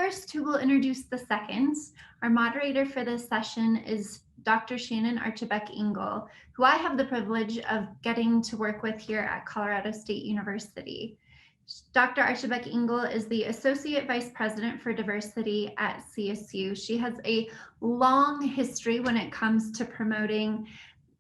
first who will introduce the second. Our moderator for this session is Dr. Shannon Archibeque-Engle, who I have the privilege of getting to work with here at Colorado State University. Dr. Archibeque-Engle is the Associate Vice President for Diversity at CSU. She has a long history when it comes to promoting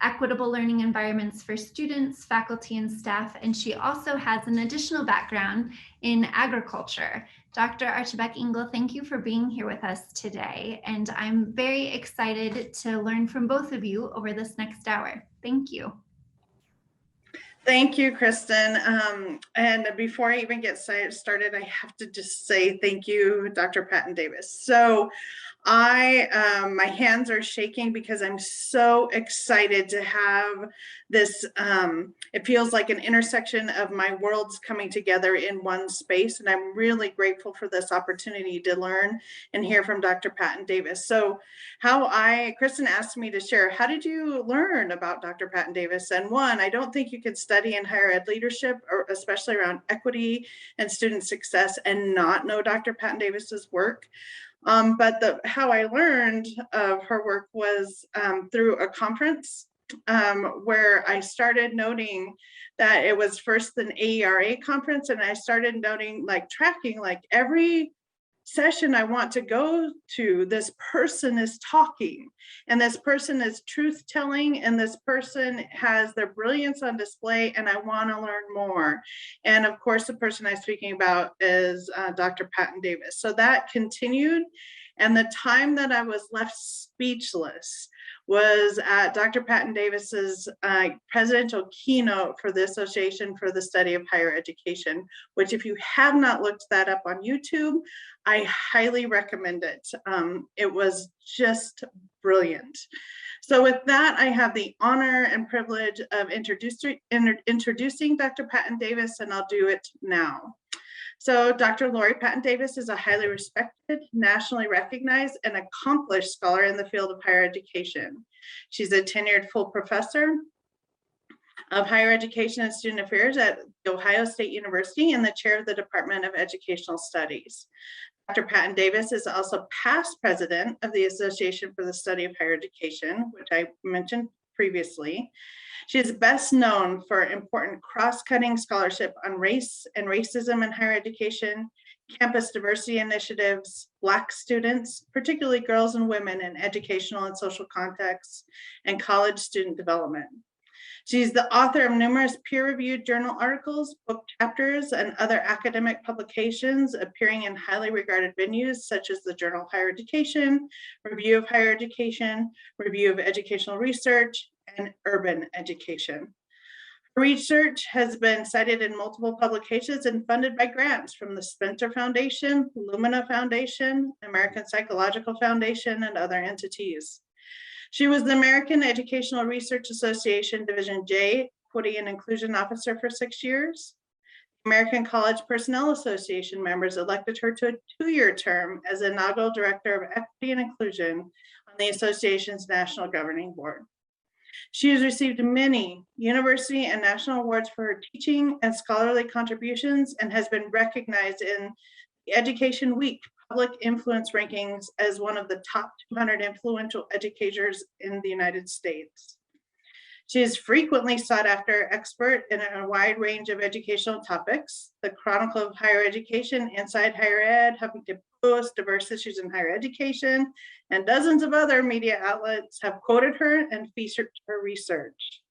equitable learning environments for students, faculty, and staff, and she also has an additional background in agriculture. Dr. Archibeque-Engle, thank you for being here with us today, and I'm very excited to learn from both of you over this next hour. Thank you. Thank you, Kristen. And before I even get started, I have to just say thank you, Dr. Patton Davis. So my hands are shaking because I'm so excited to have this, it feels like an intersection of my worlds coming together in one space. And I'm really grateful for this opportunity to learn and hear from Dr. Patton Davis. So Kristen asked me to share, how did you learn about Dr. Patton Davis? And one, I don't think you could study in higher ed leadership, or especially around equity and student success, and not know Dr. Patton Davis's work. But how I learned of her work was through a conference where I started noting that it was first an AERA conference, and I started noting, tracking, every session I want to go to, this person is talking, and this person is truth telling, and this person has their brilliance on display, and I want to learn more. And of course, the person I'm speaking about is Dr. Patton Davis. So that continued, and the time that I was left speechless was at Dr. Patton Davis's presidential keynote for the Association for the Study of Higher Education, which, if you have not looked that up on YouTube, I highly recommend it. It was just brilliant. So with that, I have the honor and privilege of introducing Dr. Patton Davis, and I'll do it now. So Dr. Lori Patton Davis is a highly respected, nationally recognized, and accomplished scholar in the field of higher education. She's a tenured full professor of higher education and student affairs at The Ohio State University and the chair of the Department of Educational Studies. Dr. Patton Davis is also past president of the Association for the Study of Higher Education, which I mentioned previously. She is best known for important cross-cutting scholarship on race and racism in higher education, campus diversity initiatives, Black students, particularly girls and women in educational and social contexts, and college student development. She's the author of numerous peer-reviewed journal articles, book chapters, and other academic publications appearing in highly regarded venues such as the Journal of Higher Education, Review of Higher Education, Review of Educational Research, and Urban Education. Her research has been cited in multiple publications and funded by grants from the Spencer Foundation, Lumina Foundation, American Psychological Foundation, and other entities. She was the American Educational Research Association Division J Equity and Inclusion Officer for 6 years. American College Personnel Association members elected her to a 2-year term as inaugural Director of Equity and Inclusion on the association's National Governing Board. She has received many university and national awards for her teaching and scholarly contributions, and has been recognized in the Education Week Public Influence Rankings as one of the top 200 influential educators in the United States. She is frequently sought after expert in a wide range of educational topics. The Chronicle of Higher Education, Inside Higher Ed, Huffington Post, Diverse Issues in Higher Education, and dozens of other media outlets have quoted her and featured her research.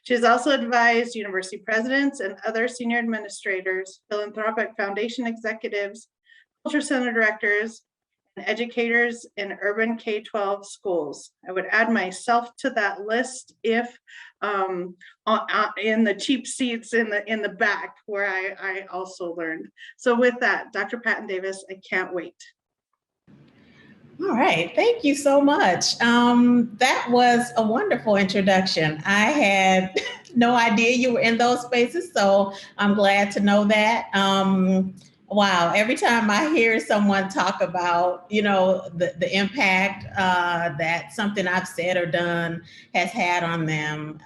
She has also advised university presidents and other senior administrators, philanthropic foundation executives, culture center directors, and educators in urban K-12 schools. I would add myself to that list if in the cheap seats in the back where I also learned. So with that, Dr. Patton Davis, I can't wait. All right, thank you so much. That was a wonderful introduction. I had no idea you were in those spaces, so I'm glad to know that. Wow, every time I hear someone talk about, the impact that something I've said or done has had on them,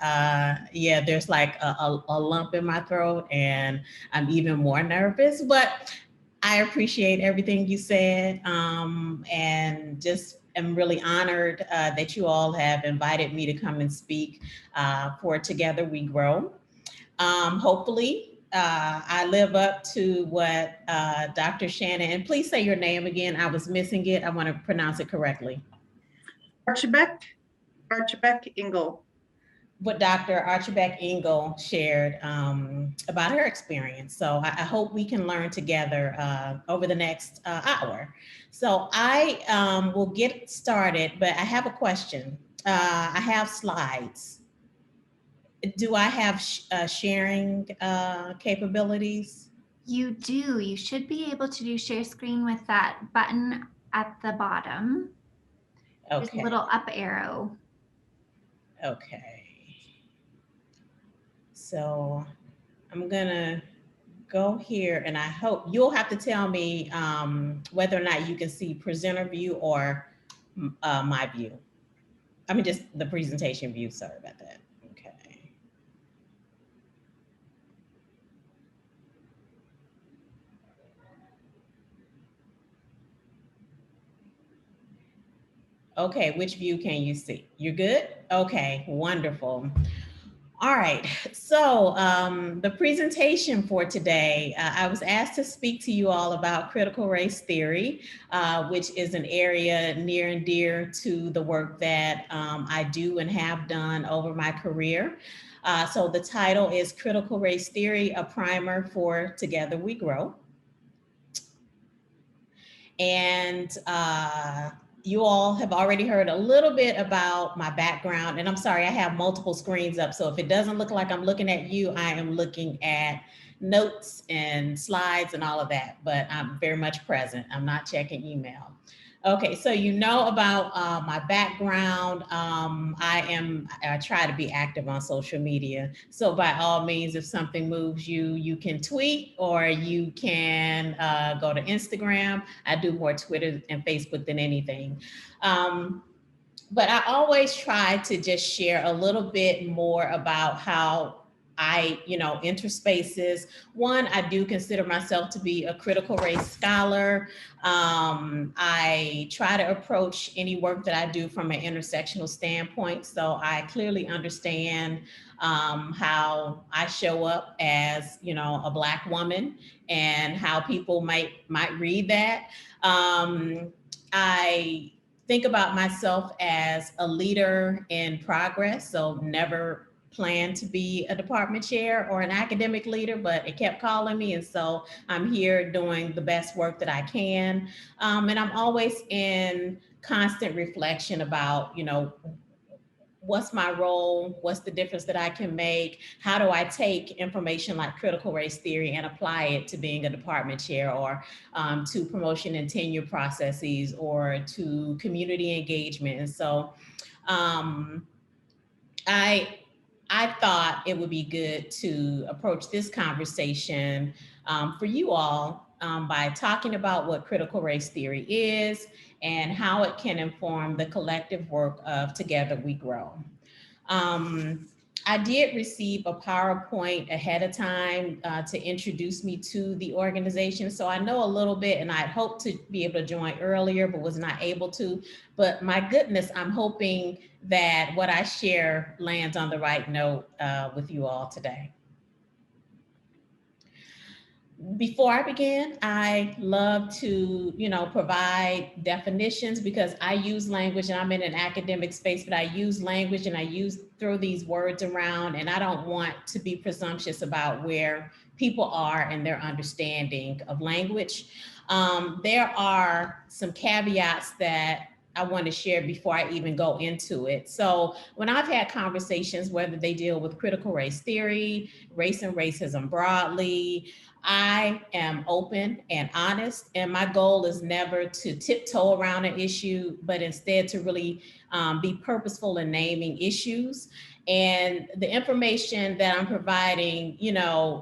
there's like a lump in my throat, and I'm even more nervous. But I appreciate everything you said, and just am really honored that you all have invited me to come and speak for Together We Grow. Hopefully, I live up to what Dr. Shannon, and please say your name again. I was missing it. I want to pronounce it correctly. Archibeque-Engle. What Dr. Archibeque-Engle shared about her experience. So I hope we can learn together over the next hour. So I will get started, but I have a question. I have slides. Do I have sharing capabilities? You do. You should be able to do share screen with that button at the bottom. There's Okay. a little up arrow. Okay. So I'm gonna go here, and I hope you'll have to tell me whether or not you can see presenter view or my view. I mean, just the presentation view. Sorry about that. Okay. Okay, which view can you see? You're good? Okay, wonderful. All right, so the presentation for today, I was asked to speak to you all about critical race theory, which is an area near and dear to the work that I do and have done over my career. So the title is Critical Race Theory, a Primer for Together We Grow. And you all have already heard a little bit about my background, and I'm sorry, I have multiple screens up. So if it doesn't look like I'm looking at you, I am looking at notes and slides and all of that, but I'm very much present. I'm not checking email. Okay, so you know about my background. I try to be active on social media. So by all means, if something moves you, you can tweet or you can go to Instagram. I do more Twitter and Facebook than anything. But I always try to just share a little bit more about how I, enter spaces. One, I do consider myself to be a critical race scholar. I try to approach any work that I do from an intersectional standpoint. So I clearly understand how I show up as, a Black woman and how people might read that. I think about myself as a leader in progress. So never planned to be a department chair or an academic leader, but it kept calling me. And so I'm here doing the best work that I can. And I'm always in constant reflection about, what's my role? What's the difference that I can make? How do I take information like critical race theory and apply it to being a department chair or to promotion and tenure processes or to community engagement? And so I thought it would be good to approach this conversation for you all by talking about what critical race theory is and how it can inform the collective work of Together We Grow. I did receive a PowerPoint ahead of time to introduce me to the organization. So I know a little bit, and I'd hoped to be able to join earlier, but was not able to. But my goodness, I'm hoping that what I share lands on the right note with you all today. Before I begin, I love to, provide definitions because I use language and I'm in an academic space, but I use language and I throw these words around, and I don't want to be presumptuous about where people are in their understanding of language. There are some caveats that I want to share before I even go into it. So when I've had conversations, whether they deal with critical race theory, race and racism broadly, I am open and honest, and my goal is never to tiptoe around an issue, but instead to really be purposeful in naming issues. And the information that I'm providing,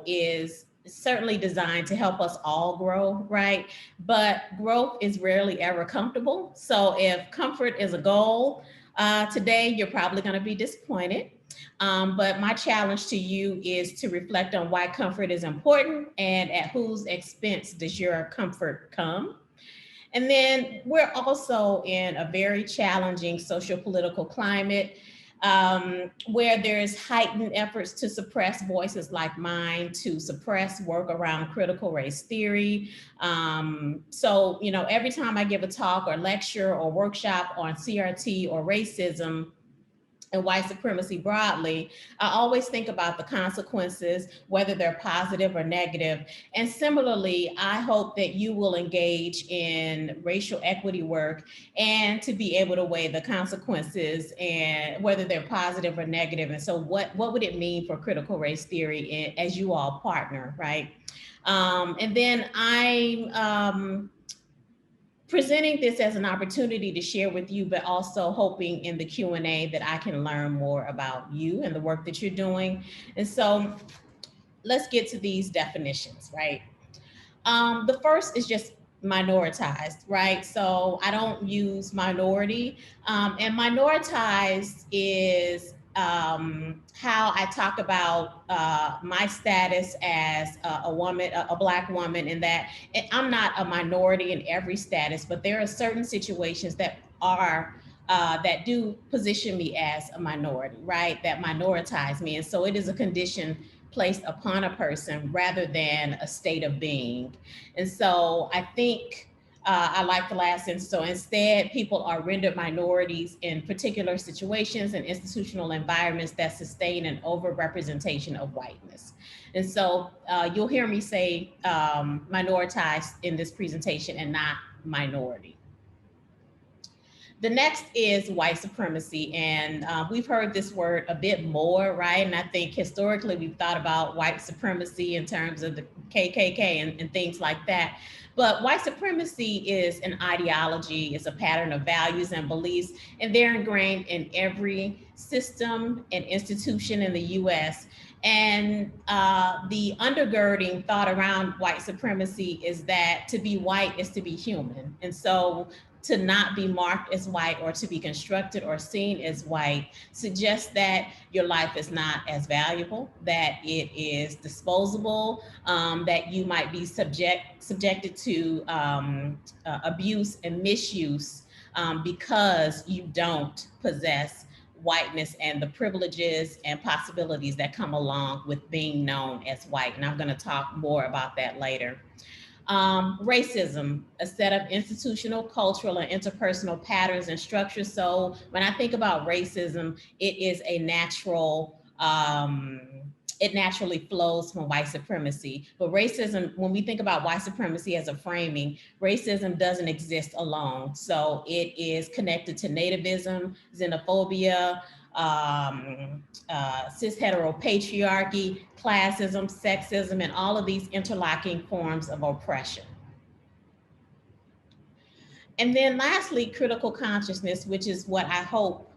is certainly designed to help us all grow, right? But growth is rarely ever comfortable. So if comfort is a goal, today you're probably going to be disappointed. But my challenge to you is to reflect on why comfort is important and at whose expense does your comfort come. And then we're also in a very challenging social political climate where there's heightened efforts to suppress voices like mine, to suppress work around critical race theory. So, you know, every time I give a talk or lecture or workshop on CRT or racism, and white supremacy broadly, I always think about the consequences, whether they're positive or negative. And similarly, I hope that you will engage in racial equity work and to be able to weigh the consequences and whether they're positive or negative. And so what would it mean for critical race theory as you all partner, right? And then I'm presenting this as an opportunity to share with you, but also hoping in the Q&A that I can learn more about you and the work that you're doing. And so let's get to these definitions, right? The first is just minoritized, right? So I don't use minority. And minoritized is how I talk about my status as a woman, a Black woman, in that I'm not a minority in every status, but there are certain situations that are that do position me as a minority, right? That minoritize me. And so it is a condition placed upon a person rather than a state of being. And so I think I like the last sentence. So instead, people are rendered minorities in particular situations and institutional environments that sustain an overrepresentation of whiteness. And so you'll hear me say minoritized in this presentation and not minority. The next is white supremacy, and we've heard this word a bit more, right? And I think historically we've thought about white supremacy in terms of the KKK and things like that. But white supremacy is an ideology, it's a pattern of values and beliefs, and they're ingrained in every system and institution in the US. And the undergirding thought around white supremacy is that to be white is to be human. And so to not be marked as white or to be constructed or seen as white suggests that your life is not as valuable, that it is disposable, that you might be subjected to abuse and misuse because you don't possess whiteness and the privileges and possibilities that come along with being known as white. And I'm going to talk more about that later. Racism, a set of institutional, cultural, and interpersonal patterns and structures. So when I think about racism, it is a natural, it naturally flows from white supremacy. But racism, when we think about white supremacy as a framing, racism doesn't exist alone. So it is connected to nativism, xenophobia, cis heteropatriarchy, classism, sexism, and all of these interlocking forms of oppression. And then lastly, critical consciousness, which is what I hope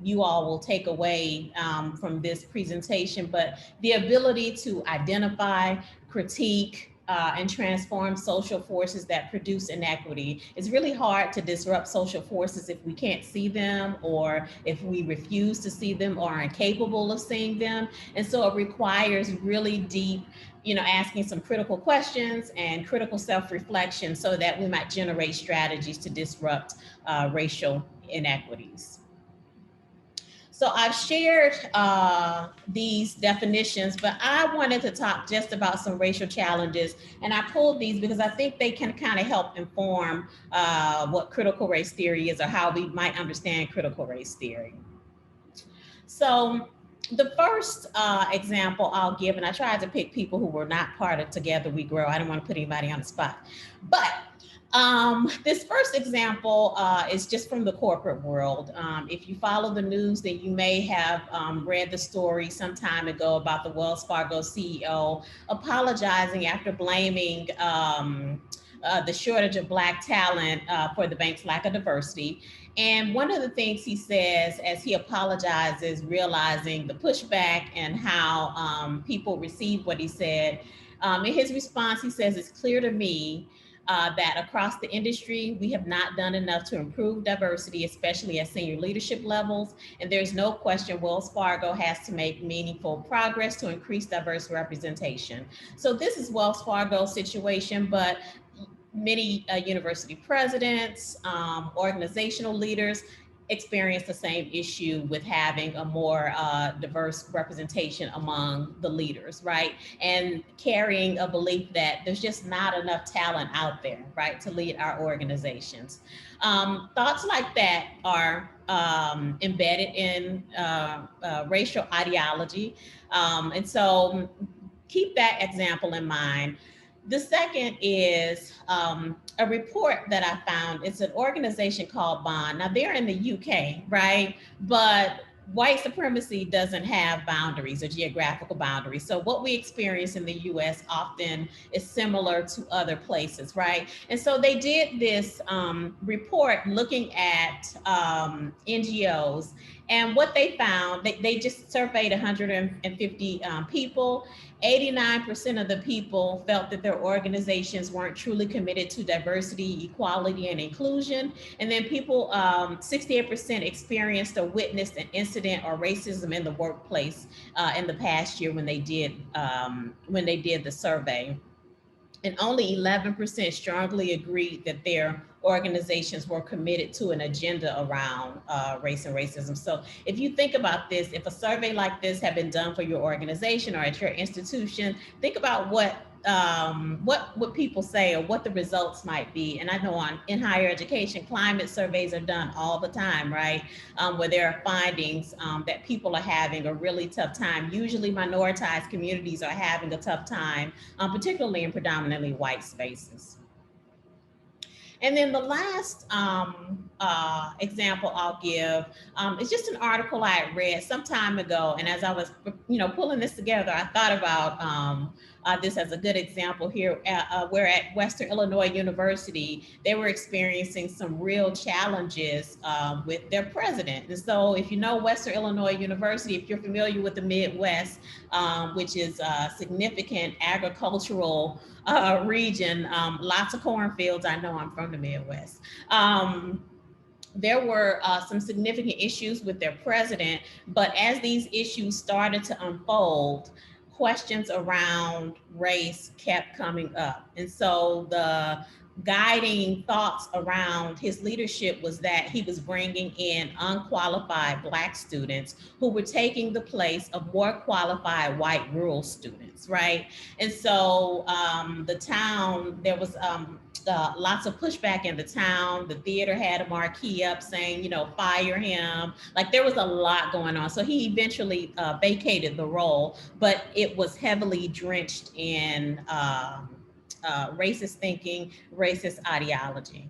you all will take away from this presentation, but the ability to identify, critique, and transform social forces that produce inequity. It's really hard to disrupt social forces if we can't see them, or if we refuse to see them or are incapable of seeing them. And so it requires really deep, asking some critical questions and critical self-reflection so that we might generate strategies to disrupt racial inequities. So I've shared these definitions, but I wanted to talk just about some racial challenges. And I pulled these because I think they can kind of help inform what critical race theory is, or how we might understand critical race theory. So the first example I'll give, and I tried to pick people who were not part of Together We Grow. I don't want to put anybody on the spot, but this first example is just from the corporate world. If you follow the news, then you may have read the story some time ago about the Wells Fargo CEO apologizing after blaming the shortage of Black talent for the bank's lack of diversity. And one of the things he says as he apologizes, realizing the pushback and how people received what he said, in his response, he says, "It's clear to me that across the industry, we have not done enough to improve diversity, especially at senior leadership levels. And there's no question Wells Fargo has to make meaningful progress to increase diverse representation. So this is Wells Fargo's situation, but many university presidents, organizational leaders experience the same issue with having a more diverse representation among the leaders, right? And carrying a belief that there's just not enough talent out there, right, to lead our organizations. Thoughts like that are embedded in racial ideology. And so keep that example in mind. The second is a report that I found. It's an organization called Bond. Now they're in the UK, right? But white supremacy doesn't have boundaries or geographical boundaries. So what we experience in the US often is similar to other places, right? And so they did this report looking at NGOs. And what they found, they just surveyed 150 people. 89% of the people felt that their organizations weren't truly committed to diversity, equality, and inclusion. And then people, 68% experienced or witnessed an incident or racism in the workplace in the past year when they did the survey. And only 11% strongly agreed that their organizations were committed to an agenda around race and racism. So if you think about this, if a survey like this had been done for your organization or at your institution, think about what people say or what the results might be. And I know in higher education, climate surveys are done all the time, right? Where there are findings that people are having a really tough time. Usually minoritized communities are having a tough time, particularly in predominantly white spaces. And then the last example I'll give is just an article I had read some time ago. And as I was, pulling this together, I thought about this as a good example here, where at Western Illinois University, they were experiencing some real challenges with their president. And so if you know Western Illinois University, if you're familiar with the Midwest, which is a significant agricultural region, lots of cornfields. I know I'm from the Midwest. There were some significant issues with their president, but as these issues started to unfold, questions around race kept coming up. And so the guiding thoughts around his leadership was that he was bringing in unqualified Black students who were taking the place of more qualified white rural students, right? And so the town, there was lots of pushback in the town. The theater had a marquee up saying, fire him. Like there was a lot going on. So he eventually vacated the role, but it was heavily drenched in racist thinking, racist ideology.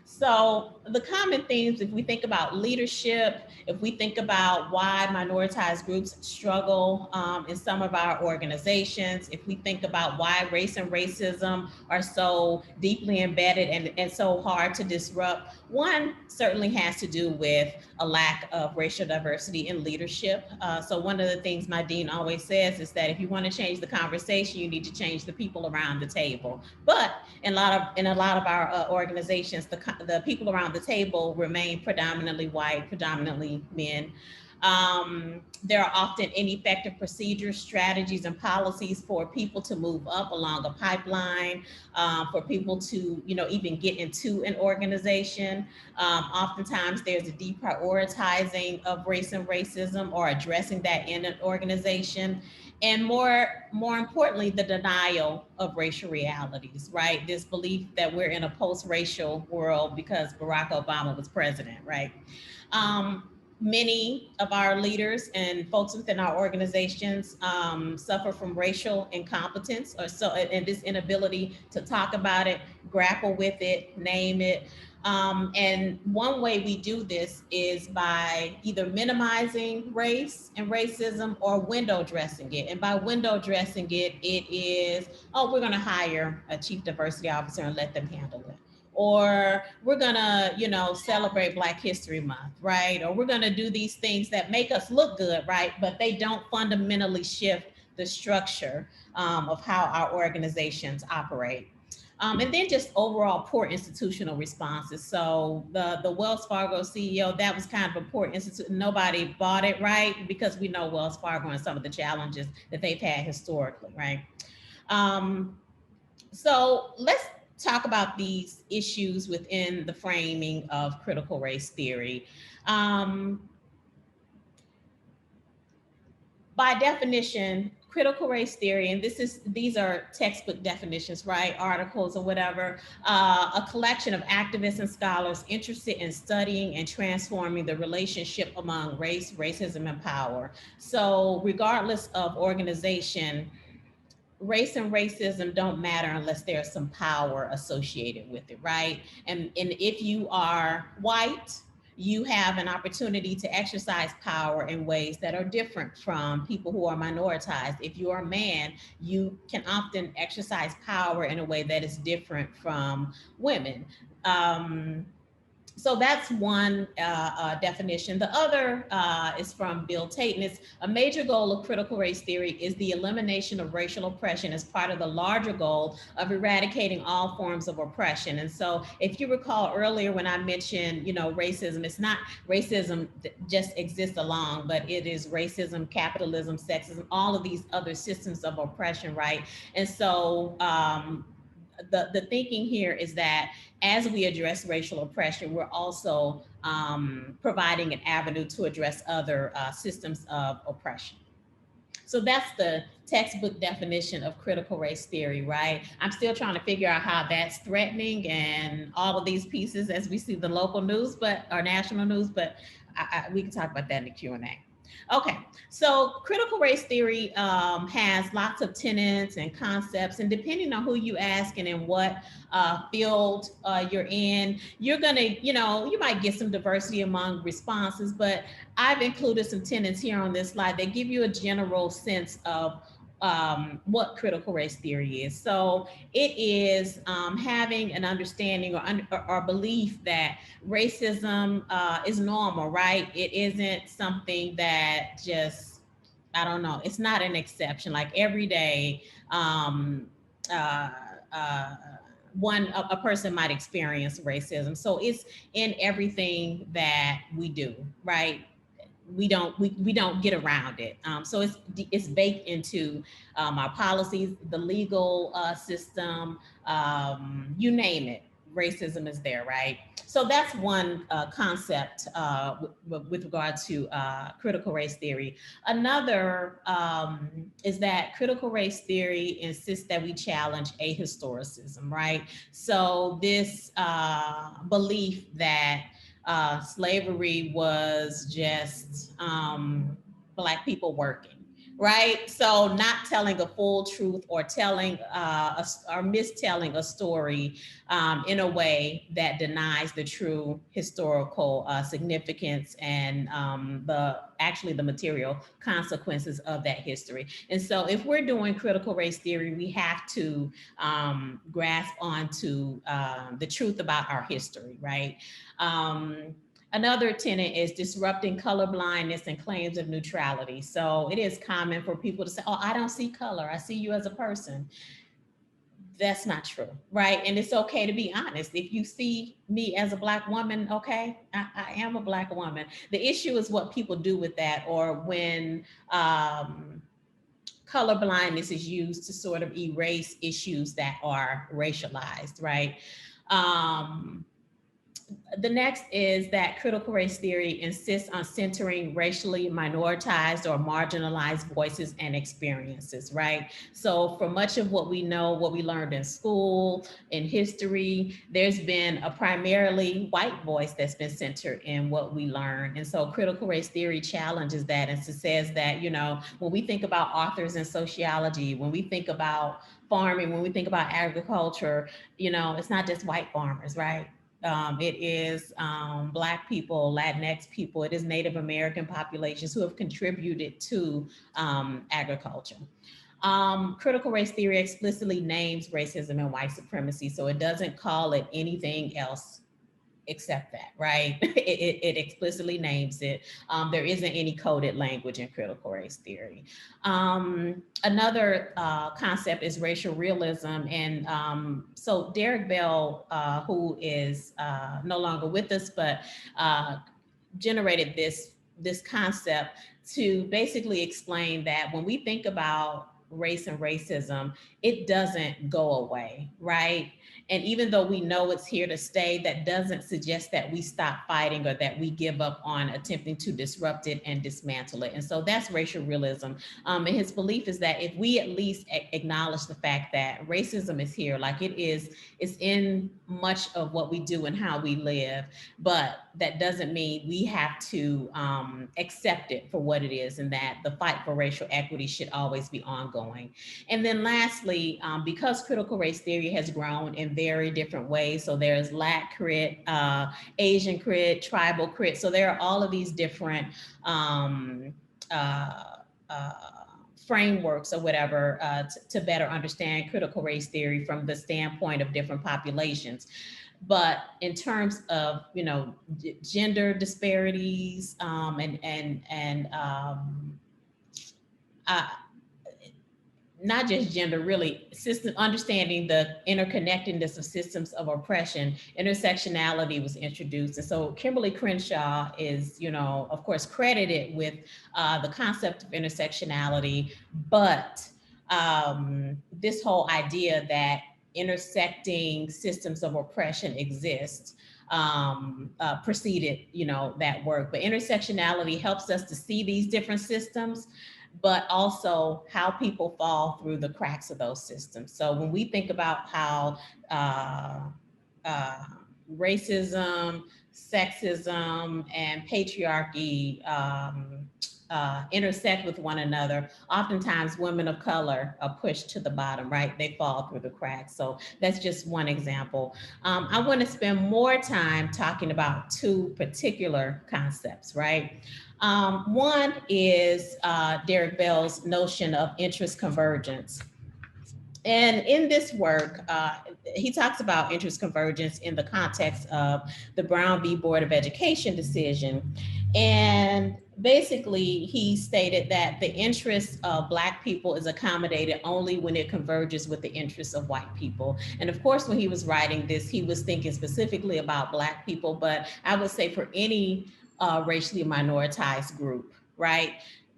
So the common themes, if we think about leadership, if we think about why minoritized groups struggle in some of our organizations, if we think about why race and racism are so deeply embedded and so hard to disrupt, one certainly has to do with a lack of racial diversity in leadership. So one of the things my dean always says is that if you want to change the conversation, you need to change the people around the table. But in a lot of our organizations, the people around the table remain predominantly white, predominantly men. There are often ineffective procedures, strategies, and policies for people to move up along a pipeline, for people to, even get into an organization. Oftentimes there's a deprioritizing of race and racism or addressing that in an organization. And more importantly, the denial of racial realities, right? This belief that we're in a post-racial world because Barack Obama was president, right? Many of our leaders and folks within our organizations suffer from racial incompetence and this inability to talk about it, grapple with it, name it. And one way we do this is by either minimizing race and racism or window dressing it. And by window dressing it, it is, we're going to hire a chief diversity officer and let them handle it. Or we're gonna, celebrate Black History Month, right? Or we're gonna do these things that make us look good, right? But they don't fundamentally shift the structure of how our organizations operate. And then just overall poor institutional responses. So the Wells Fargo CEO, that was kind of a poor institute. Nobody bought it, right? Because we know Wells Fargo and some of the challenges that they've had historically, right? So let's talk about these issues within the framing of critical race theory. By definition, critical race theory, and these are textbook definitions, right? Articles or whatever, a collection of activists and scholars interested in studying and transforming the relationship among race, racism, and power. So regardless of organization, race and racism don't matter unless there's some power associated with it, right? And if you are white, you have an opportunity to exercise power in ways that are different from people who are minoritized. If you're a man, you can often exercise power in a way that is different from women. So that's one definition. The other is from Bill Tate. It's a major goal of critical race theory is the elimination of racial oppression as part of the larger goal of eradicating all forms of oppression. And so if you recall earlier when I mentioned, racism, it's not racism that just exists alone, but it is racism, capitalism, sexism, all of these other systems of oppression, right? And so the thinking here is that as we address racial oppression, we're also providing an avenue to address other systems of oppression. So that's the textbook definition of critical race theory, right? I'm still trying to figure out how that's threatening and all of these pieces as we see the local news, or national news, but we can talk about that in the Q&A. Okay, so critical race theory has lots of tenets and concepts, and depending on who you ask and in what field you're in, you're gonna, you might get some diversity among responses, but I've included some tenets here on this slide that give you a general sense of what critical race theory is. So it is having an understanding or belief that racism is normal, right? It isn't something that just, I don't know, it's not an exception. Like every day, a person might experience racism. So it's in everything that we do, right? We don't get around it. So it's baked into our policies, the legal system, you name it. Racism is there, right? So that's one concept with regard to critical race theory. Another is that critical race theory insists that we challenge ahistoricism, right? So this belief that slavery was just Black people working, right? So not telling a full truth or telling or mistelling a story in a way that denies the true historical significance and the material consequences of that history. And so if we're doing critical race theory, we have to grasp onto the truth about our history, right? Another tenet is disrupting color blindness and claims of neutrality. So it is common for people to say, oh, I don't see color. I see you as a person. That's not true, right? And it's okay to be honest. If you see me as a Black woman, okay, I am a Black woman. The issue is what people do with that, or when color blindness is used to sort of erase issues that are racialized, right? The next is that critical race theory insists on centering racially minoritized or marginalized voices and experiences, right? So for much of what we know, what we learned in school, in history, there's been a primarily white voice that's been centered in what we learned. And so critical race theory challenges that and says that, when we think about authors in sociology, when we think about farming, when we think about agriculture, it's not just white farmers, right? It is Black people, Latinx people, it is Native American populations who have contributed to agriculture. Critical race theory explicitly names racism and white supremacy, so it doesn't call it anything else accept that, right? It explicitly names it. There isn't any coded language in critical race theory. Another concept is racial realism. And so Derek Bell, who is no longer with us, but generated this concept to basically explain that when we think about race and racism, it doesn't go away, right? And even though we know it's here to stay, that doesn't suggest that we stop fighting or that we give up on attempting to disrupt it and dismantle it. And so that's racial realism. And his belief is that if we at least acknowledge the fact that racism is here, like it's in much of what we do and how we live, but that doesn't mean we have to accept it for what it is, and that the fight for racial equity should always be ongoing. And then lastly, because critical race theory has grown in very different ways, so there's Lat crit, Asian crit, tribal crit, so there are all of these different frameworks or whatever to better understand critical race theory from the standpoint of different populations. But in terms of, you know, gender disparities not just gender, really, system, understanding the interconnectedness of systems of oppression, intersectionality was introduced. And so Kimberly Crenshaw is, you know, of course, credited with the concept of intersectionality, but this whole idea that intersecting systems of oppression exist preceded, you know, that work. But intersectionality helps us to see these different systems, but also how people fall through the cracks of those systems. So when we think about how racism, sexism, and patriarchy intersect with one another, oftentimes women of color are pushed to the bottom, right? They fall through the cracks. So that's just one example. I want to spend more time talking about two particular concepts, right? One is Derek Bell's notion of interest convergence. And in this work, he talks about interest convergence in the context of the Brown v. Board of Education decision. And basically, he stated that the interests of Black people is accommodated only when it converges with the interests of white people. And of course, when he was writing this, he was thinking specifically about Black people, but I would say for any racially minoritized group, right?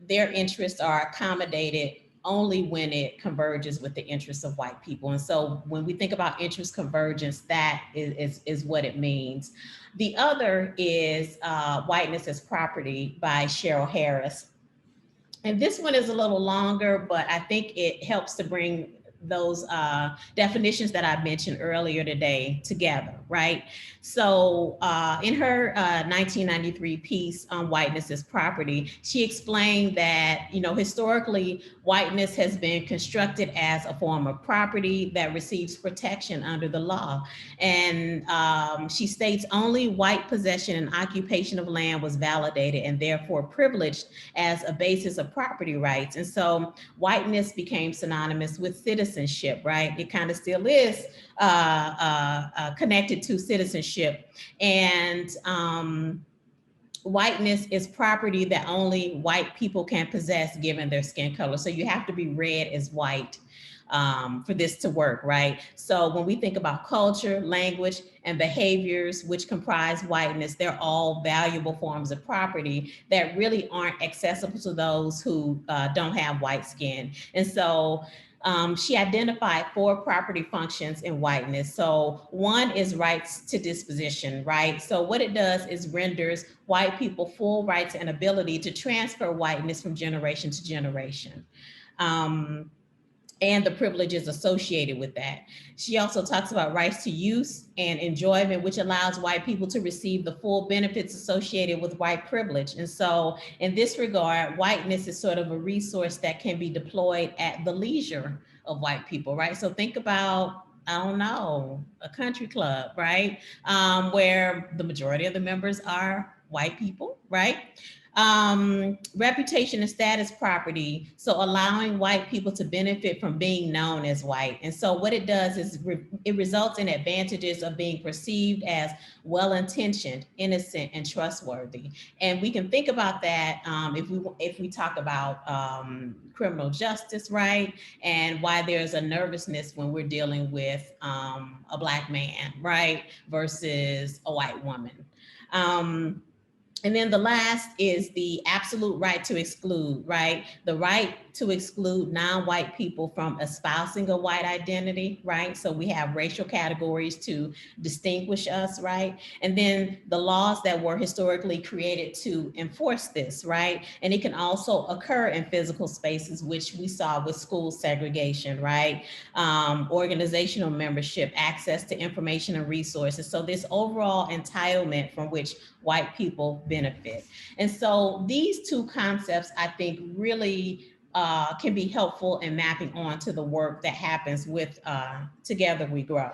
Their interests are accommodated only when it converges with the interests of white people. And so when we think about interest convergence, that is what it means. The other is Whiteness as Property by Cheryl Harris. And this one is a little longer, but I think it helps to bring those definitions that I mentioned earlier today together, right? So in her 1993 piece on Whiteness as Property, she explained that, you know, historically, whiteness has been constructed as a form of property that receives protection under the law. And she states only white possession and occupation of land was validated and therefore privileged as a basis of property rights. And so whiteness became synonymous with citizenship, right? It kind of still is connected to citizenship. And whiteness is property that only white people can possess given their skin color. So you have to be red as white for this to work, right? So when we think about culture, language, and behaviors which comprise whiteness, they're all valuable forms of property that really aren't accessible to those who don't have white skin. And so she identified 4 property functions in whiteness. So one is rights to disposition, right? So what it does is renders white people full rights and ability to transfer whiteness from generation to generation. And the privileges associated with that. She also talks about rights to use and enjoyment, which allows white people to receive the full benefits associated with white privilege. And so in this regard, whiteness is sort of a resource that can be deployed at the leisure of white people, right? So think about, I don't know, a country club, right? Where the majority of the members are white people, right? Reputation and status property. So allowing white people to benefit from being known as white. And so what it does is it results in advantages of being perceived as well-intentioned, innocent, and trustworthy. And we can think about that if we talk about criminal justice, right? And why there's a nervousness when we're dealing with a Black man, right? Versus a white woman. And then the last is the absolute right to exclude, right? The right to exclude non-white people from espousing a white identity, right? So we have racial categories to distinguish us, right? And then the laws that were historically created to enforce this, right? And it can also occur in physical spaces, which we saw with school segregation, right? Organizational membership, access to information and resources. So this overall entitlement from which white people benefit. And so these two concepts, I think, really can be helpful in mapping onto the work that happens with Together We Grow.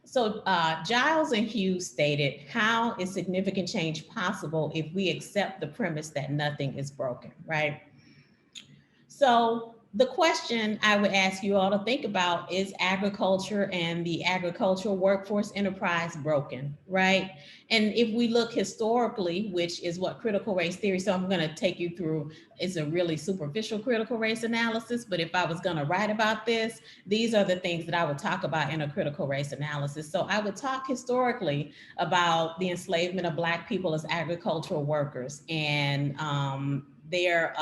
So Giles and Hughes stated, how is significant change possible if we accept the premise that nothing is broken, right? So the question I would ask you all to think about is agriculture and the agricultural workforce enterprise broken, right? And if we look historically, which is what critical race theory, so I'm going to take you through, it's a really superficial critical race analysis, but if I was going to write about this, these are the things that I would talk about in a critical race analysis. So I would talk historically about the enslavement of Black people as agricultural workers and their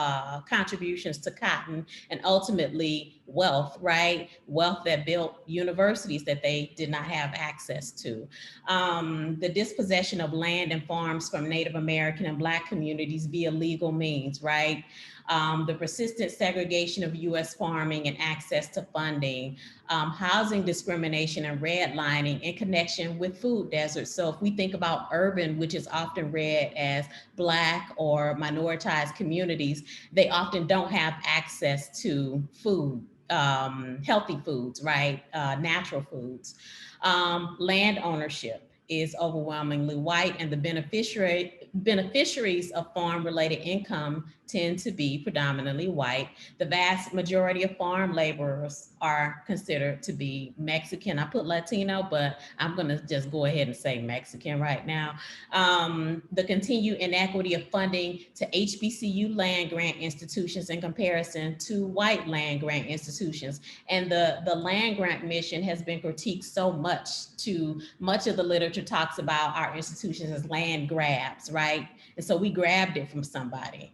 contributions to cotton and ultimately wealth, right? Wealth that built universities that they did not have access to. The dispossession of land and farms from Native American and Black communities via legal means, right? The persistent segregation of US farming and access to funding, housing discrimination and redlining in connection with food deserts. So if we think about urban, which is often read as Black or minoritized communities, they often don't have access to food, healthy foods, right? Natural foods. Land ownership is overwhelmingly white, and the beneficiaries of farm-related income tend to be predominantly white. The vast majority of farm laborers are considered to be Mexican. I put Latino, but I'm gonna just go ahead and say Mexican right now. The continued inequity of funding to HBCU land grant institutions in comparison to white land grant institutions. And the land grant mission has been critiqued so much to much of the literature talks about our institutions as land grabs, right? And so we grabbed it from somebody.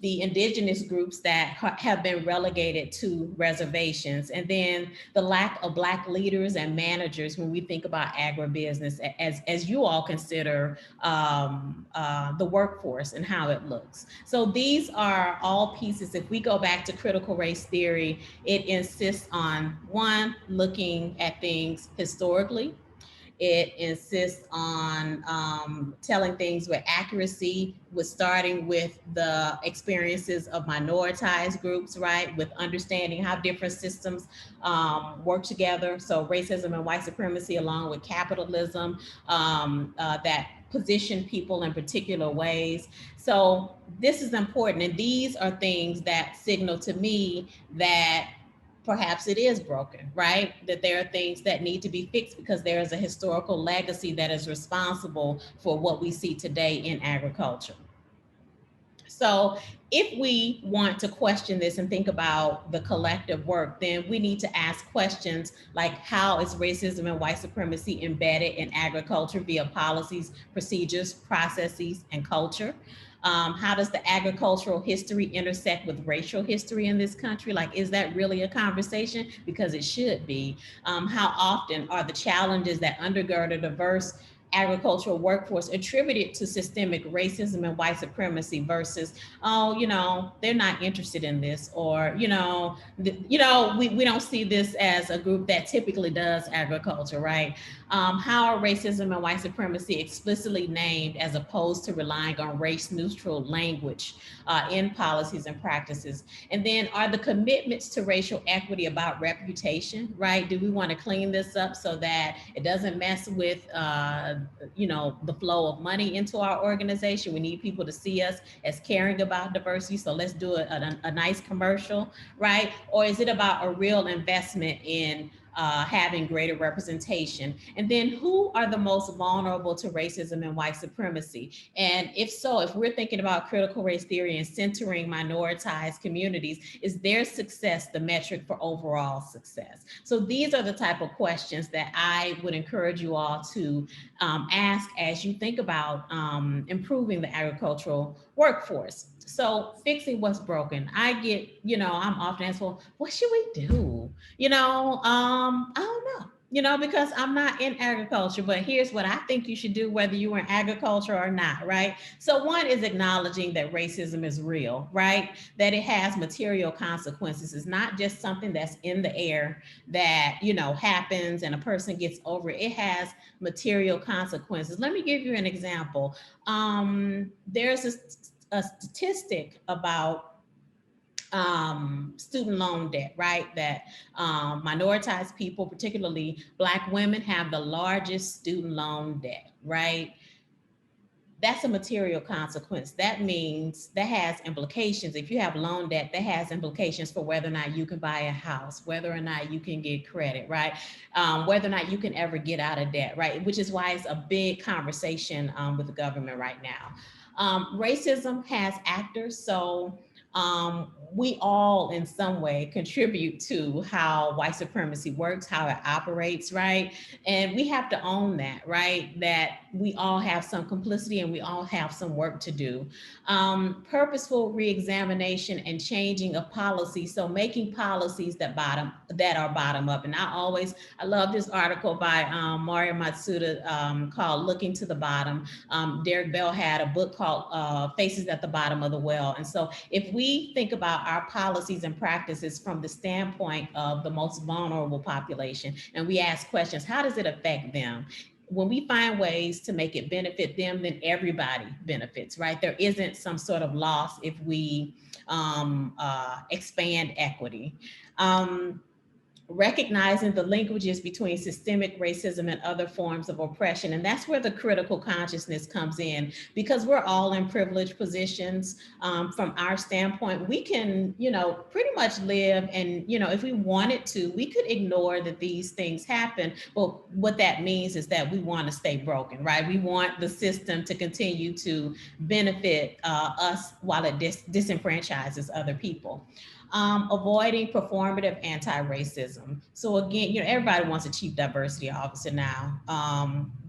The indigenous groups that have been relegated to reservations, and then the lack of Black leaders and managers when we think about agribusiness as you all consider the workforce and how it looks. So these are all pieces. If we go back to critical race theory, it insists on, one, looking at things historically. It insists on telling things with accuracy, with starting with the experiences of minoritized groups, right? With understanding how different systems work together. So racism and white supremacy, along with capitalism, that position people in particular ways. So this is important. And these are things that signal to me that perhaps it is broken, right? That there are things that need to be fixed because there is a historical legacy that is responsible for what we see today in agriculture. So if we want to question this and think about the collective work, then we need to ask questions like, how is racism and white supremacy embedded in agriculture via policies, procedures, processes, and culture? How does the agricultural history intersect with racial history in this country? Like, is that really a conversation? Because it should be. How often are the challenges that undergird a diverse agricultural workforce attributed to systemic racism and white supremacy versus, oh, you know, they're not interested in this, or, we don't see this as a group that typically does agriculture, right? How are racism and white supremacy explicitly named as opposed to relying on race neutral language in policies and practices? And then are the commitments to racial equity about reputation, right? Do we want to clean this up so that it doesn't mess with the flow of money into our organization. We need people to see us as caring about diversity. So let's do a nice commercial, right? Or is it about a real investment in having greater representation? And then who are the most vulnerable to racism and white supremacy? And if so, if we're thinking about critical race theory and centering minoritized communities, is their success the metric for overall success? So these are the type of questions that I would encourage you all to ask as you think about improving the agricultural workforce. So fixing what's broken. I get, I'm often asked, well, what should we do? I don't know, because I'm not in agriculture, but here's what I think you should do, whether you were in agriculture or not, right? So one is acknowledging that racism is real, right? That it has material consequences. It's not just something that's in the air that, happens and a person gets over it. It has material consequences. Let me give you an example. There's a statistic about student loan debt, right? That minoritized people, particularly Black women, have the largest student loan debt, right? That's a material consequence. That means that has implications. If you have loan debt, that has implications for whether or not you can buy a house, whether or not you can get credit, right? Whether or not you can ever get out of debt, right? Which is why it's a big conversation with the government right now. Racism has actors, so we all in some way contribute to how white supremacy works, how it operates, right? And we have to own that, right? That we all have some complicity and we all have some work to do. Purposeful reexamination and changing of policy. So making policies that are bottom up. And I love this article by Mario Matsuda called Looking to the Bottom. Derek Bell had a book called Faces at the Bottom of the Well. And so if we think about our policies and practices from the standpoint of the most vulnerable population, and we ask questions, how does it affect them? When we find ways to make it benefit them, then everybody benefits, right? There isn't some sort of loss if we expand equity. Recognizing the linkages between systemic racism and other forms of oppression. And that's where the critical consciousness comes in, because we're all in privileged positions. From our standpoint, we can, pretty much live and, if we wanted to, we could ignore that these things happen. But what that means is that we want to stay broken, right? We want the system to continue to benefit us while it disenfranchises other people. Avoiding performative anti-racism. So again, everybody wants a chief diversity officer now.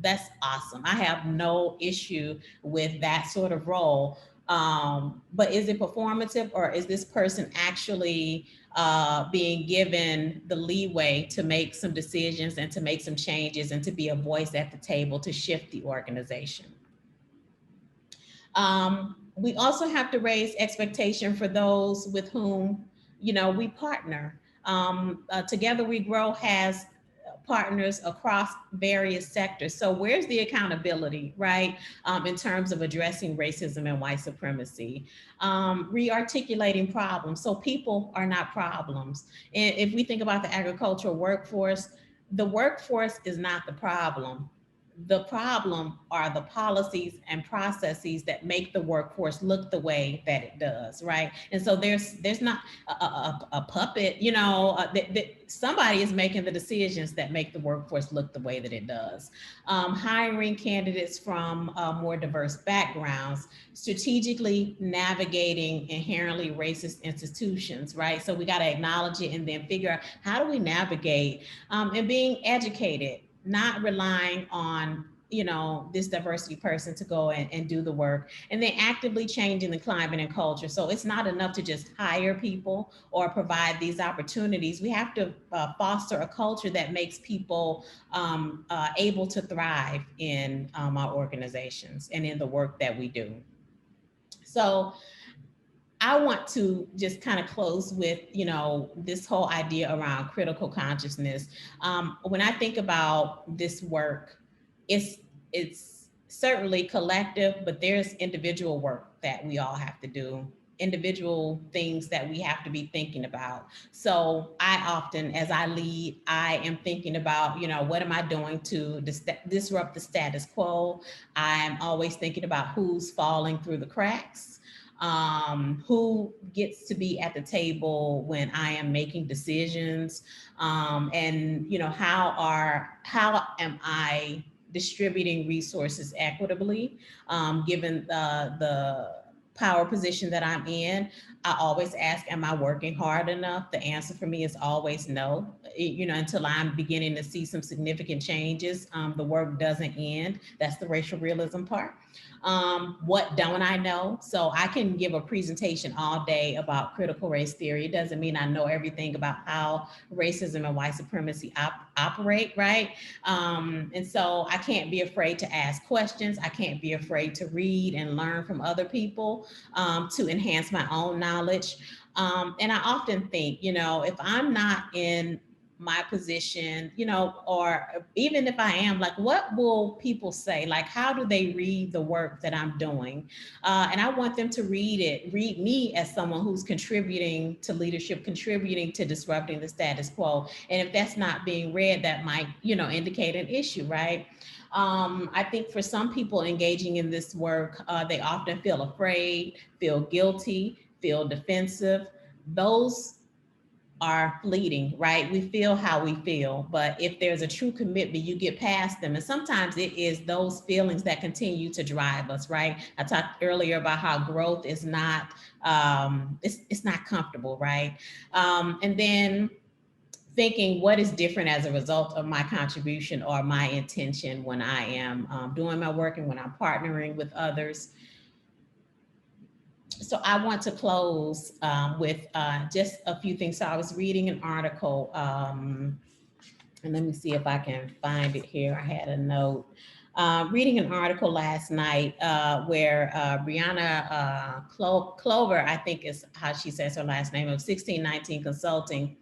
That's awesome. I have no issue with that sort of role. But is it performative, or is this person actually being given the leeway to make some decisions and to make some changes and to be a voice at the table to shift the organization? We also have to raise expectation for those with whom, we partner. Together We Grow has partners across various sectors. So where's the accountability, right? In terms of addressing racism and white supremacy, re-articulating problems. So people are not problems. And if we think about the agricultural workforce, the workforce is not the problem. The problem are the policies and processes that make the workforce look the way that it does, right? And so there's not a puppet, somebody is making the decisions that make the workforce look the way that it does. Hiring candidates from more diverse backgrounds, strategically navigating inherently racist institutions, right? So we got to acknowledge it and then figure out, how do we navigate and being educated, not relying on, this diversity person to go and do the work, and then actively changing the climate and culture. So it's not enough to just hire people or provide these opportunities. We have to foster a culture that makes people able to thrive in our organizations and in the work that we do. So I want to just kind of close with, this whole idea around critical consciousness. When I think about this work, it's certainly collective, but there's individual work that we all have to do. individual things that we have to be thinking about. So I often, as I lead, I am thinking about, what am I doing to disrupt the status quo? I'm always thinking about who's falling through the cracks, who gets to be at the table when I am making decisions, and how am I distributing resources equitably, given the power position that I'm in. I always ask, am I working hard enough? The answer for me is always no. Until I'm beginning to see some significant changes, the work doesn't end. That's the racial realism part. What don't I know? So I can give a presentation all day about critical race theory. It doesn't mean I know everything about how racism and white supremacy operate, right? And so I can't be afraid to ask questions. I can't be afraid to read and learn from other people, to enhance my own knowledge. And I often think, if I'm not in my position, or even if I am, like, what will people say? Like, how do they read the work that I'm doing? And I want them to read me as someone who's contributing to leadership, contributing to disrupting the status quo. And if that's not being read, that might, indicate an issue, right? I think for some people engaging in this work, they often feel afraid, feel guilty, feel defensive. Those are fleeting, right? We feel how we feel, but if there's a true commitment, you get past them. And sometimes it is those feelings that continue to drive us, right? I talked earlier about how growth is not, it's not comfortable, right? And then thinking what is different as a result of my contribution or my intention when I am doing my work and when I'm partnering with others. So I want to close with just a few things. So I was reading an article, and let me see if I can find it here. I had a note. Reading an article last night where Brianna Clover, I think is how she says her last name, of 1619 Consulting,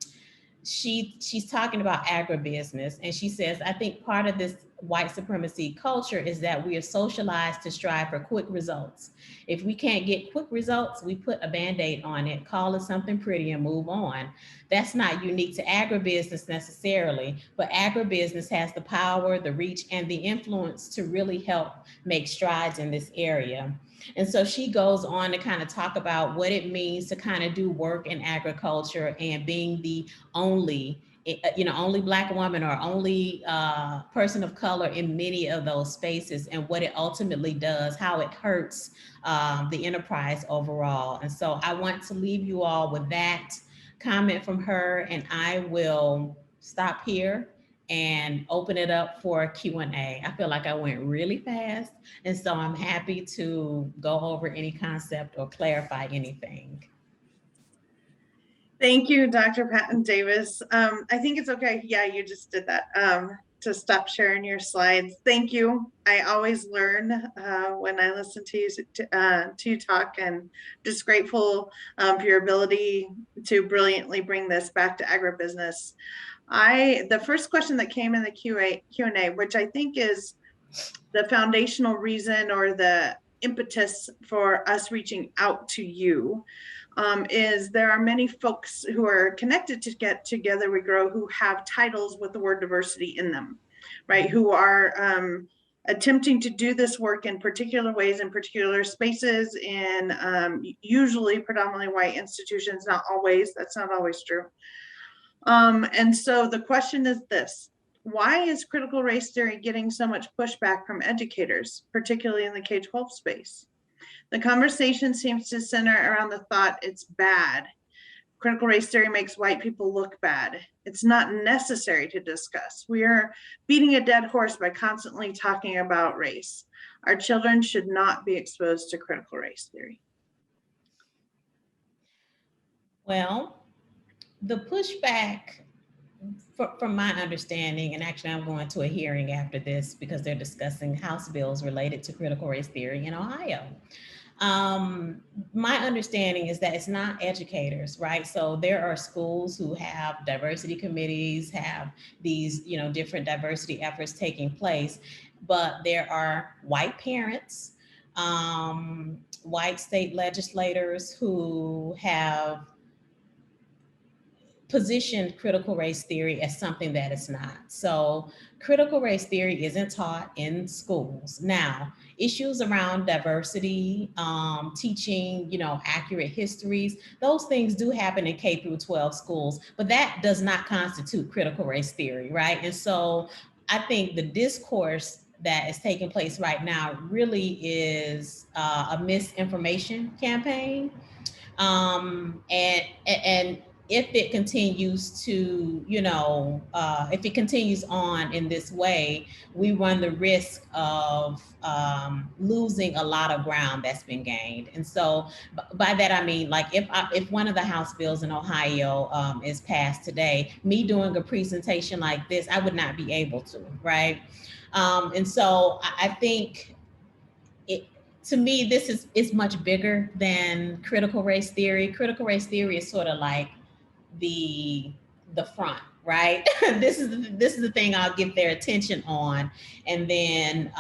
she's talking about agribusiness, and she says, I think part of this white supremacy culture is that we are socialized to strive for quick results. If we can't get quick results, we put a Band-Aid on it, call it something pretty, and move on. That's not unique to agribusiness necessarily, but agribusiness has the power, the reach, and the influence to really help make strides in this area. And so she goes on to kind of talk about what it means to kind of do work in agriculture and being the only Black woman or only person of color in many of those spaces, and what it ultimately does, how it hurts the enterprise overall. And so I want to leave you all with that comment from her, and I will stop here and open it up for Q&A. I feel like I went really fast, and so I'm happy to go over any concept or clarify anything. Thank you, Dr. Patton Davis. I think it's okay. Yeah, you just did that, to stop sharing your slides. Thank you. I always learn when I listen to you talk, and just grateful for your ability to brilliantly bring this back to agribusiness. The first question that came in the Q&A, which I think is the foundational reason or the impetus for us reaching out to you, is there are many folks who are connected to Get Together We Grow who have titles with the word diversity in them, right? Who are attempting to do this work in particular ways, in particular spaces, in usually predominantly white institutions, not always, that's not always true. And so the question is this: why is critical race theory getting so much pushback from educators, particularly in the K-12 space? The conversation seems to center around the thought it's bad. Critical race theory makes white people look bad. It's not necessary to discuss. We are beating a dead horse by constantly talking about race. Our children should not be exposed to critical race theory. Well, the pushback, from my understanding, and actually I'm going to a hearing after this because they're discussing House bills related to critical race theory in Ohio. My understanding is that it's not educators, right? So there are schools who have diversity committees, have these, different diversity efforts taking place, but there are white parents white state legislators who have positioned critical race theory as something that it's not. So critical race theory isn't taught in schools. Now, issues around diversity, teaching, accurate histories, those things do happen in K through 12 schools, but that does not constitute critical race theory, right? And so I think the discourse that is taking place right now really is a misinformation campaign. And if it continues to, if it continues on in this way, we run the risk of losing a lot of ground that's been gained. And so by that, I mean, like if one of the House bills in Ohio is passed today, me doing a presentation like this, I would not be able to, right? And so I think to me, this is much bigger than critical race theory. Critical race theory is sort of like the front, right? This is the thing I'll get their attention on, and then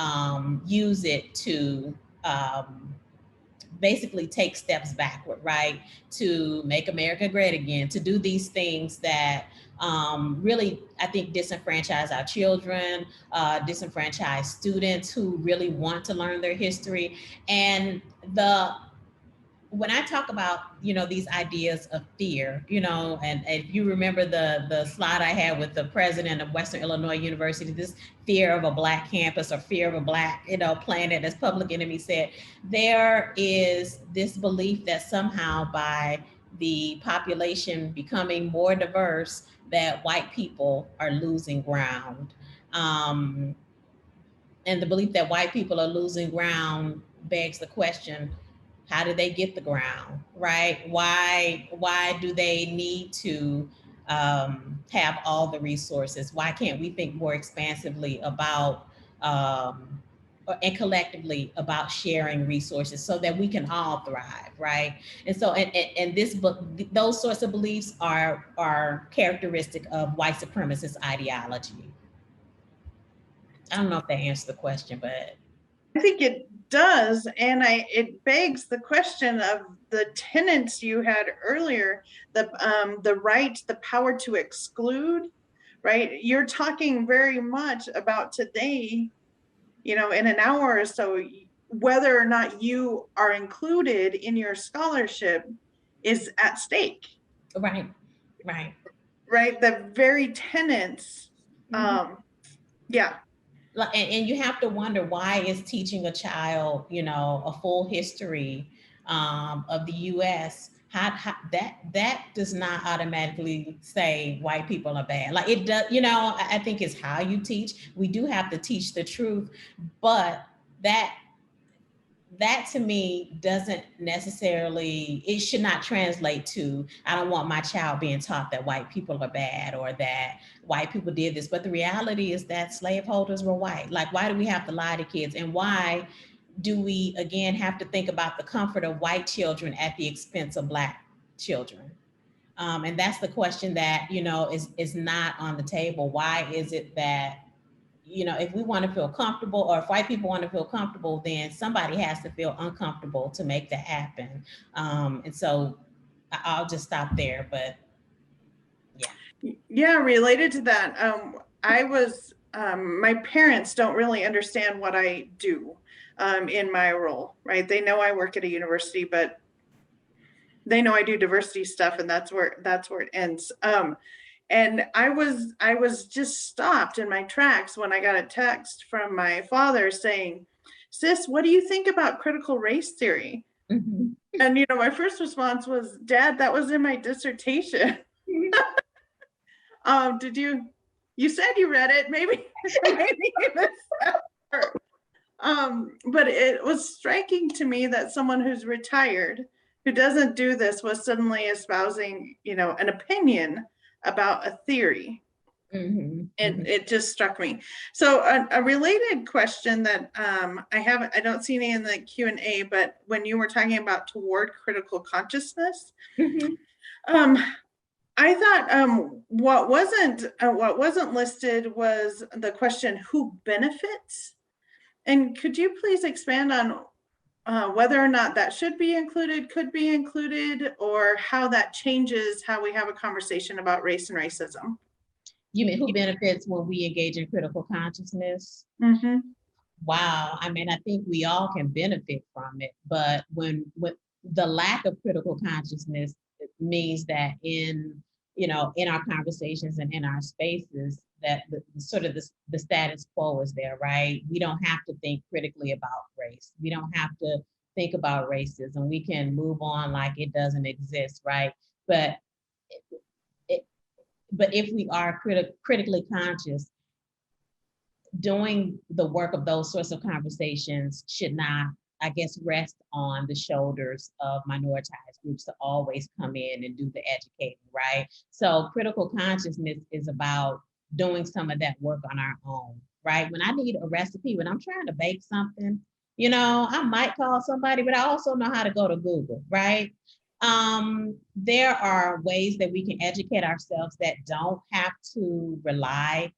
use it to basically take steps backward, right? To make America great again, to do these things that really, I think, disenfranchise our children, disenfranchise students who really want to learn their history. And when I talk about, these ideas of fear, and if you remember the slide I had with the president of Western Illinois University, this fear of a Black campus or fear of a Black, planet, as Public Enemy said, there is this belief that somehow by the population becoming more diverse, that white people are losing ground. And the belief that white people are losing ground begs the question, how do they get the ground, right? Why do they need to have all the resources? Why can't we think more expansively about and collectively about sharing resources so that we can all thrive, right? And so, and this book, those sorts of beliefs are characteristic of white supremacist ideology. I don't know if that answers the question, but I think it does, and it begs the question of the tenets you had earlier, the right, the power to exclude, right? You're talking very much about today, in an hour or so, whether or not you are included in your scholarship is at stake. Right. The very tenets, yeah. And you have to wonder, why is teaching a child, a full history of the U.S., how that does not automatically say white people are bad. Like it does, I think it's how you teach. We do have to teach the truth, but that to me doesn't necessarily, it should not translate to, I don't want my child being taught that white people are bad or that white people did this. But the reality is that slaveholders were white. Like, why do we have to lie to kids? And why do we, again, have to think about the comfort of white children at the expense of Black children? And that's the question that, is not on the table. Why is it that, if we want to feel comfortable, or if white people want to feel comfortable, then somebody has to feel uncomfortable to make that happen. And so I'll just stop there, but yeah. Yeah, related to that, I was, my parents don't really understand what I do in my role, right? They know I work at a university, but they know I do diversity stuff, and that's where it ends. And I was just stopped in my tracks when I got a text from my father saying, "Sis, what do you think about critical race theory?" Mm-hmm. And my first response was, "Dad, that was in my dissertation." Did you said you read it, maybe you missed that part. But it was striking to me that someone who's retired, who doesn't do this, was suddenly espousing, an opinion about a theory. Mm-hmm. And it just struck me. So a related question that I don't see any in the Q&A, but when you were talking about toward critical consciousness, I thought what wasn't listed was the question, who benefits? And could you please expand on whether or not that should be included, could be included, or how that changes how we have a conversation about race and racism. You mean who benefits when we engage in critical consciousness? Mm-hmm. Wow, I mean, I think we all can benefit from it, but when the lack of critical consciousness means that in our conversations and in our spaces, that the status quo is there, right? We don't have to think critically about race. We don't have to think about racism. We can move on like it doesn't exist, right? But if we are critically conscious, doing the work of those sorts of conversations should not, I guess, rest on the shoulders of minoritized groups to always come in and do the educating, right? So critical consciousness is about doing some of that work on our own, right? When I need a recipe, when I'm trying to bake something, I might call somebody, but I also know how to go to Google, right? There are ways that we can educate ourselves that don't have to rely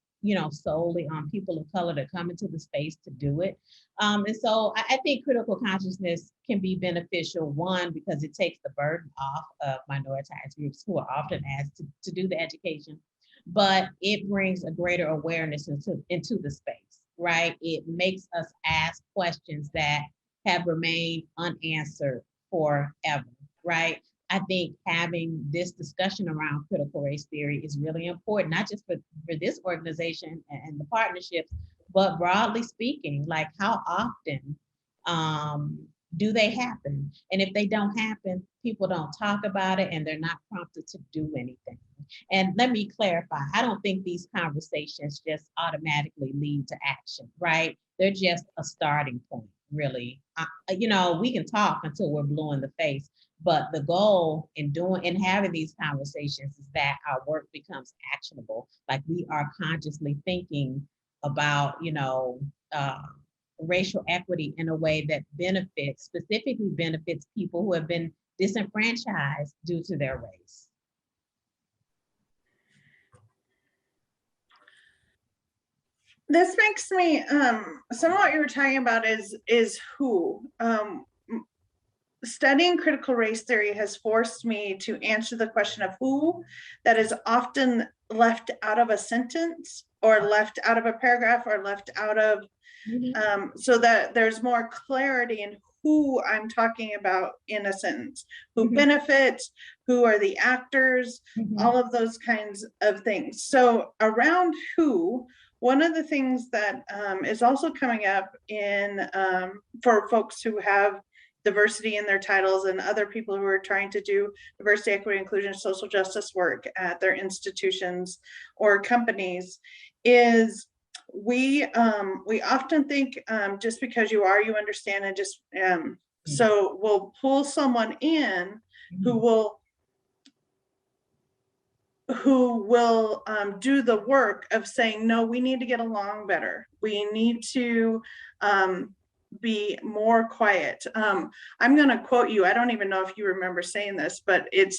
solely on people of color to come into the space to do it. And so I think critical consciousness can be beneficial, one, because it takes the burden off of minoritized groups who are often asked to do the education, but it brings a greater awareness into the space, right? It makes us ask questions that have remained unanswered forever, right? I think having this discussion around critical race theory is really important, not just for this organization and the partnerships, but broadly speaking, like how often do they happen? And if they don't happen, people don't talk about it and they're not prompted to do anything. And let me clarify, I don't think these conversations just automatically lead to action, right? They're just a starting point, really. We can talk until we're blue in the face, but the goal in having these conversations is that our work becomes actionable. Like we are consciously thinking about, racial equity in a way that specifically benefits people who have been disenfranchised due to their race. This makes me, some of what you were talking about is who. Studying critical race theory has forced me to answer the question of who that is often left out of a sentence or left out of a paragraph or left out of, so that there's more clarity in who I'm talking about in a sentence, who benefits, who are the actors, all of those kinds of things. So around who, one of the things that is also coming up in for folks who have diversity in their titles and other people who are trying to do diversity, equity, inclusion, social justice work at their institutions or companies is we often think just because you understand, and just so we'll pull someone in who will do the work of saying, no, we need to get along better. We need to be more quiet. I'm going to quote you. I don't even know if you remember saying this, but it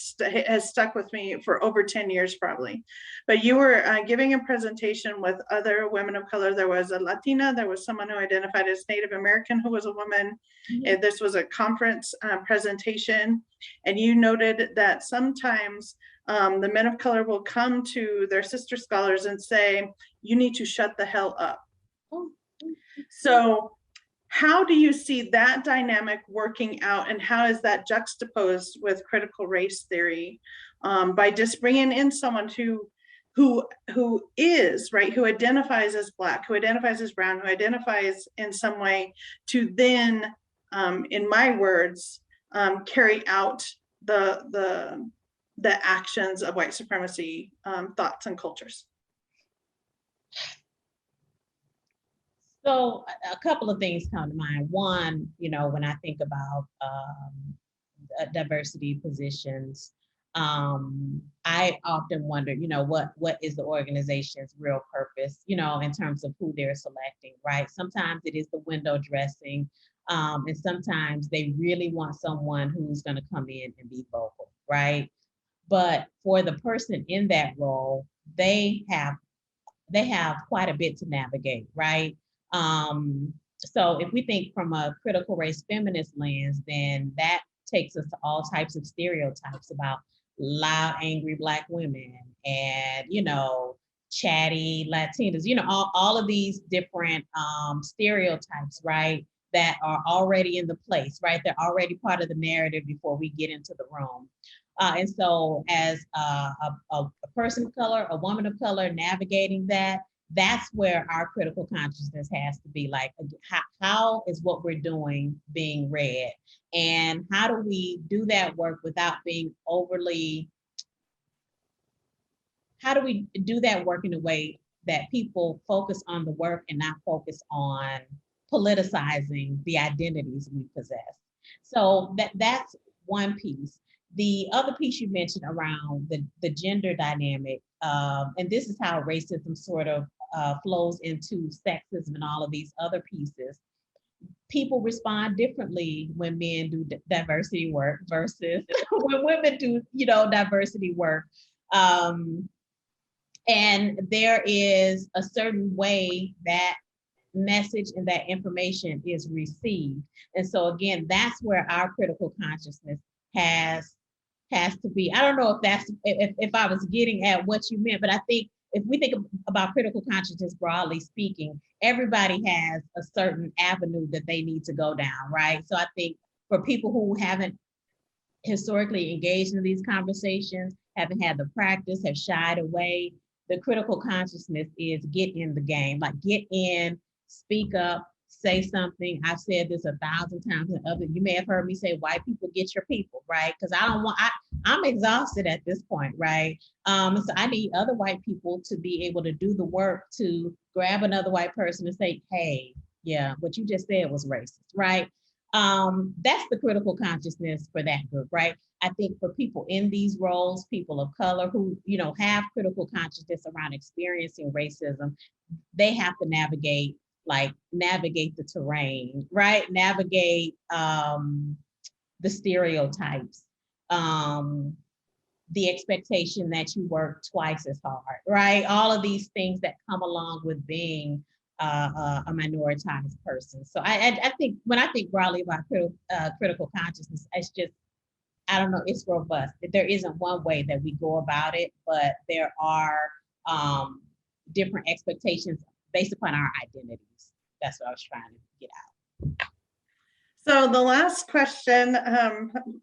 has stuck with me for over 10 years probably. But you were giving a presentation with other women of color. There was a Latina, there was someone who identified as Native American who was a woman. This was a conference presentation. And you noted that sometimes the men of color will come to their sister scholars and say, you need to shut the hell up. So how do you see that dynamic working out, and how is that juxtaposed with critical race theory by just bringing in someone who is, right, who identifies as Black, who identifies as brown, who identifies in some way, to then, in my words, carry out the actions of white supremacy thoughts and cultures? So a couple of things come to mind. One, when I think about diversity positions, I often wonder, what is the organization's real purpose, in terms of who they're selecting, right? Sometimes it is the window dressing, and sometimes they really want someone who's going to come in and be vocal, right? But for the person in that role, they have quite a bit to navigate, right? So if we think from a critical race feminist lens, then that takes us to all types of stereotypes about loud, angry Black women and, chatty Latinas, all of these different stereotypes, right? That are already in the place, right? They're already part of the narrative before we get into the room. And so as a person of color, a woman of color navigating that's where our critical consciousness has to be. Like, how is what we're doing being read? And how do we do that work without being overly, how do we do that work in a way that people focus on the work and not focus on politicizing the identities we possess? So that's one piece. The other piece you mentioned around the gender dynamic, and this is how racism sort of flows into sexism and all of these other pieces. People respond differently when men do diversity work versus when women do, diversity work. And there is a certain way that message and that information is received. And so again, that's where our critical consciousness has to be. I don't know if I was getting at what you meant, but I think if we think about critical consciousness broadly speaking, everybody has a certain avenue that they need to go down, right? So I think for people who haven't historically engaged in these conversations, haven't had the practice, have shied away, the critical consciousness is get in the game, like get in, speak up, say something. I've said this 1,000 times, and you may have heard me say, white people get your people, right? Because I'm exhausted at this point, right? So I need other white people to be able to do the work to grab another white person and say, hey, yeah, what you just said was racist, right? That's the critical consciousness for that group, right? I think for people in these roles, people of color who, have critical consciousness around experiencing racism, they have to navigate the terrain, right? Navigate the stereotypes, the expectation that you work twice as hard, right? All of these things that come along with being a minoritized person. So I think when I think broadly about critical consciousness, it's just, I don't know, it's robust. There isn't one way that we go about it, but there are different expectations based upon our identities. That's what I was trying to get out. So the last question,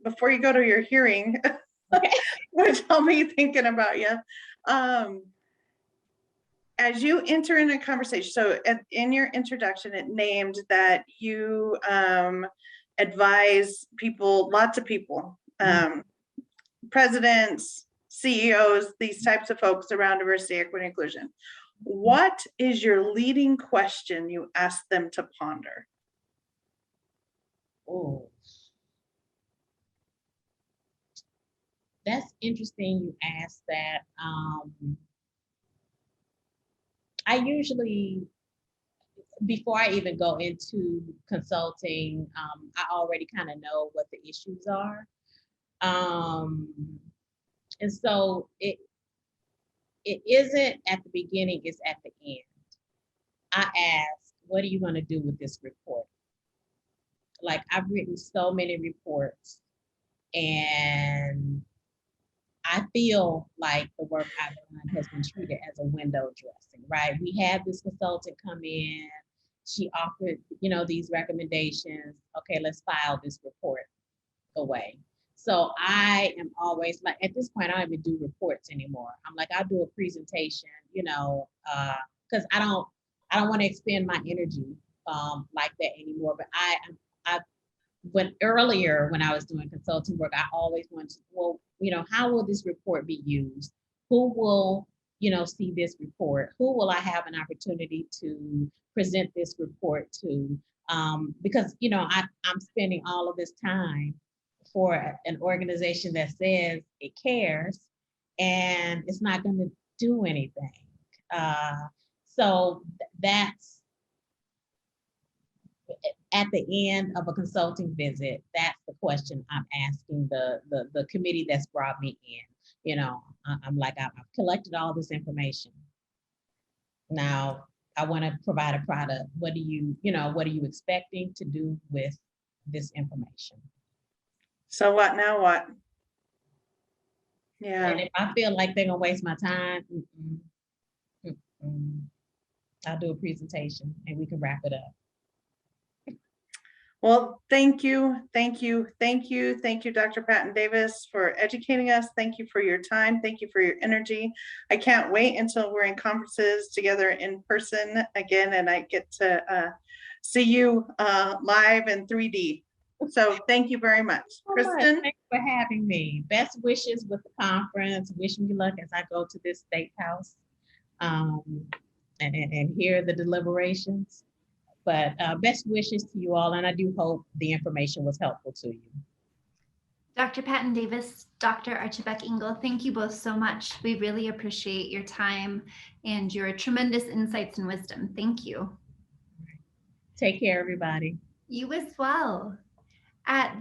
before you go to your hearing, Okay. which I'll be thinking about you. As you enter in a conversation, so in your introduction, it named that you advise people, lots of people, presidents, CEOs, these types of folks around diversity, equity, and inclusion. What is your leading question you ask them to ponder? Oh, that's interesting you asked that. I usually, before I even go into consulting, I already kind of know what the issues are. And so it isn't at the beginning, it's at the end. I ask, what are you going to do with this report? Like, I've written so many reports, and I feel like the work I've done has been treated as a window dressing, right? We had this consultant come in, she offered, these recommendations. Okay, let's file this report away. So I am always like, at this point, I don't even do reports anymore. I'm like, I'll do a presentation, because I don't want to expend my energy like that anymore. But I when I was doing consulting work, I always wanted to, well, how will this report be used? Who will, see this report? Who will I have an opportunity to present this report to? Because, I'm spending all of this time for an organization that says it cares and it's not going to do anything. So that's, at the end of a consulting visit, that's the question I'm asking the committee that's brought me in. I'm like, I've collected all this information. Now, I want to provide a product. What are you expecting to do with this information? So what now what? Yeah. And if I feel like they're gonna waste my time, I'll do a presentation and we can wrap it up. Well, thank you, Dr. Patton Davis, for educating us. Thank you for your time. Thank you for your energy. I can't wait until we're in conferences together in person again, and I get to see you live in 3D. So thank you very much. Kristen? Thanks for having me. Best wishes with the conference. Wish me luck as I go to this state house and hear the deliberations. But best wishes to you all, and I do hope the information was helpful to you. Dr. Patton Davis, Dr. Archibeque-Engle, thank you both so much. We really appreciate your time and your tremendous insights and wisdom. Thank you. Take care, everybody. You as well. At